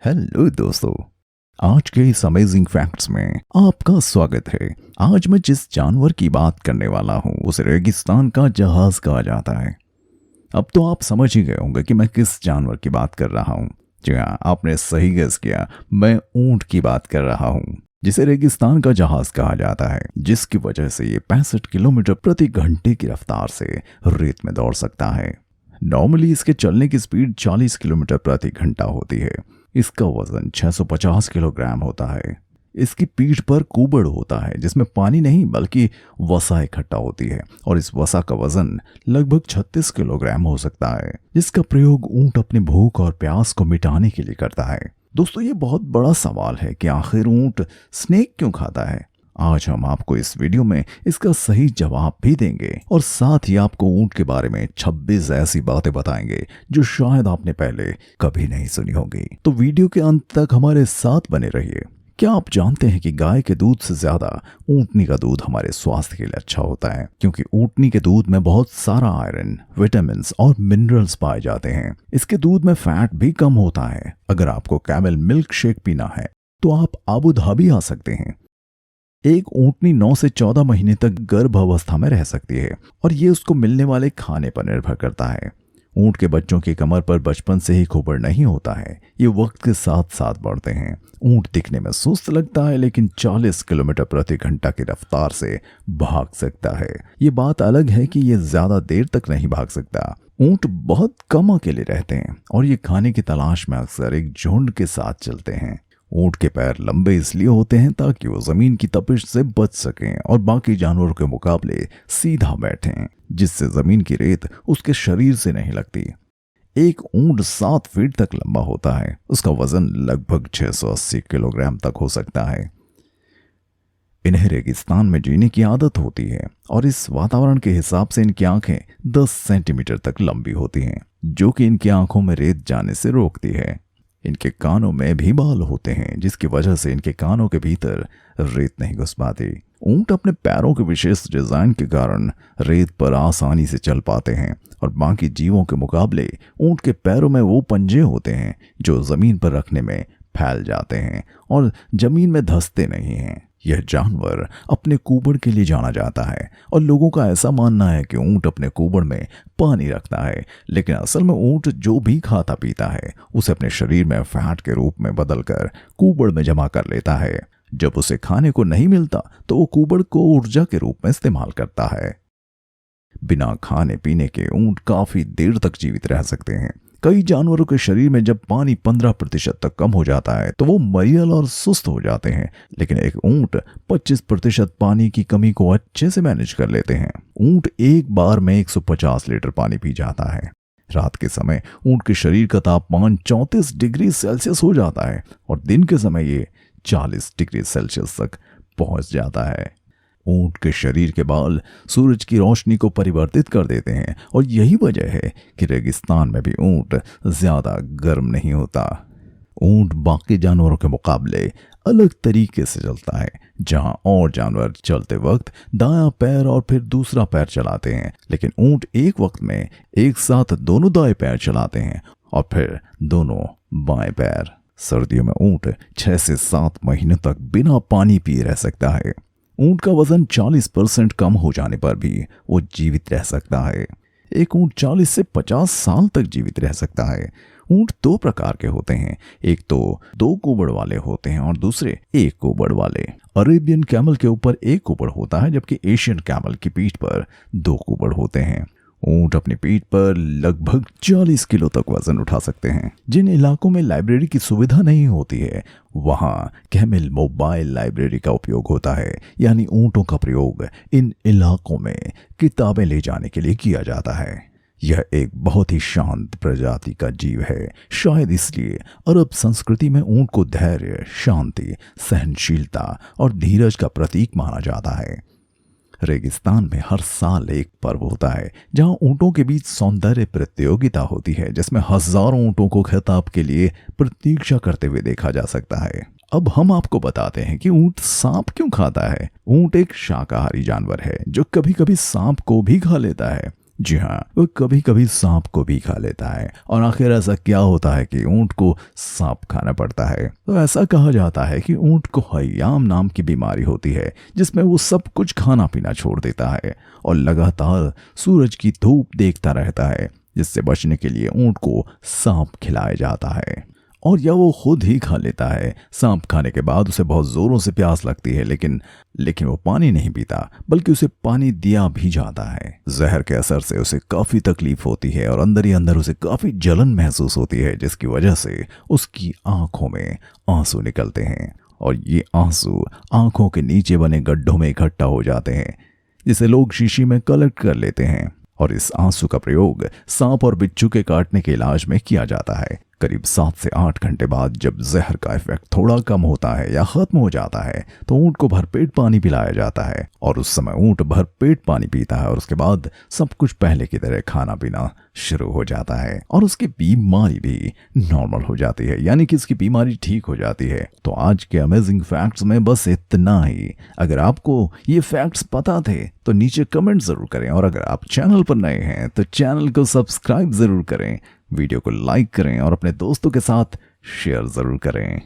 Hello दोस्तों, आज के इस अमेजिंग फैक्ट्स में आपका स्वागत है। आज मैं जिस जानवर की बात करने वाला हूँ उसे रेगिस्तान का जहाज कहा जाता है। अब तो आप समझ ही गए होंगे कि मैं किस जानवर की बात कर रहा हूँ। जी हाँ, आपने सही गेस किया, मैं ऊंट की बात कर रहा हूँ, जिसे रेगिस्तान का जहाज कहा जाता है, जिसकी वजह से ये 65 किलोमीटर प्रति घंटे की रफ्तार से रेत में दौड़ सकता है। नॉर्मली इसके चलने की स्पीड 40 किलोमीटर प्रति घंटा होती है। इसका वजन 650 किलोग्राम होता है। इसकी पीठ पर कुबड़ होता है जिसमें पानी नहीं बल्कि वसा इकट्ठा होती है, और इस वसा का वजन लगभग 36 किलोग्राम हो सकता है, जिसका प्रयोग ऊंट अपनी भूख और प्यास को मिटाने के लिए करता है। दोस्तों, ये बहुत बड़ा सवाल है कि आखिर ऊंट स्नेक क्यों खाता है। आज हम आपको इस वीडियो में इसका सही जवाब भी देंगे, और साथ ही आपको ऊंट के बारे में 26 ऐसी बातें बताएंगे जो शायद आपने पहले कभी नहीं सुनी होगी। तो वीडियो के अंत तक हमारे साथ बने रहिए। क्या आप जानते हैं कि गाय के दूध से ज्यादा ऊंटनी का दूध हमारे स्वास्थ्य के लिए अच्छा होता है, क्योंकि ऊंटनी के दूध में बहुत सारा आयरन, विटामिन और मिनरल्स पाए जाते हैं। इसके दूध में फैट भी कम होता है। अगर आपको कैमल मिल्क शेक पीना है तो आप अबू धाबी आ सकते हैं। एक ऊंटनी 9 से 14 महीने तक गर्भ अवस्था में रह सकती है, और ये उसको मिलने वाले खाने पर निर्भर करता है। ऊंट के बच्चों की कमर पर बचपन से ही खोपड़ नहीं होता है, ये वक्त के साथ साथ बढ़ते हैं। ऊंट दिखने में सुस्त लगता है, लेकिन 40 किलोमीटर प्रति घंटा की रफ्तार से भाग सकता है। ये बात अलग है कि ये ज्यादा देर तक नहीं भाग सकता। ऊंट बहुत कम अकेले रहते हैं, और ये खाने की तलाश में अक्सर एक झुंड के साथ चलते हैं। ऊंट के पैर लंबे इसलिए होते हैं ताकि वो जमीन की तपिश से बच सकें और बाकी जानवरों के मुकाबले सीधा बैठें, जिससे जमीन की रेत उसके शरीर से नहीं लगती। एक ऊंट 7 फीट तक लंबा होता है। उसका वजन लगभग 680 किलोग्राम तक हो सकता है। इन्हें रेगिस्तान में जीने की आदत होती है, और इस वातावरण के हिसाब से इनकी आंखें 10 सेंटीमीटर तक लंबी होती हैं, जो कि इनकी आंखों में रेत जाने से रोकती है। इनके कानों में भी बाल होते हैं, जिसकी वजह से इनके कानों के भीतर रेत नहीं घुस पाती। ऊंट अपने पैरों के विशेष डिजाइन के कारण रेत पर आसानी से चल पाते हैं, और बाकी जीवों के मुकाबले ऊंट के पैरों में वो पंजे होते हैं जो जमीन पर रखने में फैल जाते हैं और जमीन में धंसते नहीं हैं। यह जानवर अपने कुबड़ के लिए जाना जाता है, और लोगों का ऐसा मानना है कि ऊंट अपने कुबड़ में पानी रखता है, लेकिन असल में ऊंट जो भी खाता पीता है उसे अपने शरीर में फैट के रूप में बदलकर कुबड़ में जमा कर लेता है। जब उसे खाने को नहीं मिलता तो वो कुबड़ को ऊर्जा के रूप में इस्तेमाल करता है। बिना खाने पीने के ऊंट काफी देर तक जीवित रह सकते हैं। कई जानवरों के शरीर में जब पानी 15% तक कम हो जाता है तो वो मरियल और सुस्त हो जाते हैं, लेकिन एक ऊंट 25% पानी की कमी को अच्छे से मैनेज कर लेते हैं। ऊंट एक बार में 150 लीटर पानी पी जाता है। रात के समय ऊंट के शरीर का तापमान 34 डिग्री सेल्सियस हो जाता है, और दिन के समय ये 40 डिग्री सेल्सियस तक पहुंच जाता है। ऊंट के शरीर के बाल सूरज की रोशनी को परिवर्तित कर देते हैं, और यही वजह है कि रेगिस्तान में भी ऊंट ज्यादा गर्म नहीं होता। ऊंट बाकी जानवरों के मुकाबले अलग तरीके से चलता है। जहां और जानवर चलते वक्त दायां पैर और फिर दूसरा पैर चलाते हैं, लेकिन ऊंट एक वक्त में एक साथ दोनों दाएं पैर चलाते हैं और फिर दोनों बाएं पैर। सर्दियों में ऊंट 6 से 7 महीने तक बिना पानी पिए रह सकता है। ऊंट का वजन 40% कम हो जाने पर भी वो जीवित रह सकता है। एक ऊंट 40 से 50 साल तक जीवित रह सकता है। ऊंट 2 प्रकार के होते हैं, एक तो 2 कुबड़ वाले होते हैं और दूसरे 1 कुबड़ वाले। अरेबियन कैमल के ऊपर 1 कुबड़ होता है, जबकि एशियन कैमल की पीठ पर 2 कुबड़ होते हैं। ऊंट अपनी पीठ पर लगभग 40 किलो तक वजन उठा सकते हैं। जिन इलाकों में लाइब्रेरी की सुविधा नहीं होती है वहां कैमल मोबाइल लाइब्रेरी का उपयोग होता है, यानी ऊंटों का प्रयोग इन इलाकों में किताबें ले जाने के लिए किया जाता है। यह एक बहुत ही शांत प्रजाति का जीव है। शायद इसलिए अरब संस्कृति में ऊंट को धैर्य, शांति, सहनशीलता और धीरज का प्रतीक माना जाता है। रेगिस्तान में हर साल एक पर्व होता है जहां ऊंटों के बीच सौंदर्य प्रतियोगिता होती है, जिसमें हजारों ऊंटों को खिताब के लिए प्रतीक्षा करते हुए देखा जा सकता है। अब हम आपको बताते हैं कि ऊंट सांप क्यों खाता है। ऊंट एक शाकाहारी जानवर है जो कभी कभी सांप को भी खा लेता है। जी हाँ, वो कभी कभी सांप को भी खा लेता है। और आखिर ऐसा क्या होता है कि ऊंट को सांप खाना पड़ता है? तो ऐसा कहा जाता है कि ऊंट को हयाम नाम की बीमारी होती है, जिसमें वो सब कुछ खाना पीना छोड़ देता है और लगातार सूरज की धूप देखता रहता है, जिससे बचने के लिए ऊंट को सांप खिलाया जाता है। और या वो खुद ही खा लेता है। सांप खाने के बाद उसे बहुत जोरों से प्यास लगती है, लेकिन वो पानी नहीं पीता, बल्कि उसे पानी दिया भी जाता है। जहर के असर से उसे काफी तकलीफ होती है और अंदर ही अंदर उसे काफी जलन महसूस होती है, जिसकी वजह से उसकी आंखों में आंसू निकलते हैं और ये आंसू आंखों के नीचे बने गड्ढों में इकट्ठा हो जाते हैं, जिसे लोग शीशी में कलेक्ट कर लेते हैं। और इस आंसू का प्रयोग सांप और बिच्छू के काटने के इलाज में किया जाता है। करीब 7 से 8 घंटे बाद जब जहर का इफेक्ट थोड़ा कम होता है या खत्म हो जाता है, तो ऊंट को भरपेट पानी पिलाया जाता है और उस समय ऊंट भरपेट पानी पीता है और उसके बाद सब कुछ पहले की तरह खाना पीना शुरू हो जाता है और उसकी बीमारी भी नॉर्मल हो जाती है, यानी कि उसकी बीमारी ठीक हो जाती है। तो आज के अमेजिंग फैक्ट्स में बस इतना ही। अगर आपको ये फैक्ट्स पता थे तो नीचे कमेंट जरूर करें और अगर आप चैनल पर नए हैं तो चैनल को सब्सक्राइब जरूर करें, वीडियो को लाइक करें और अपने दोस्तों के साथ शेयर जरूर करें।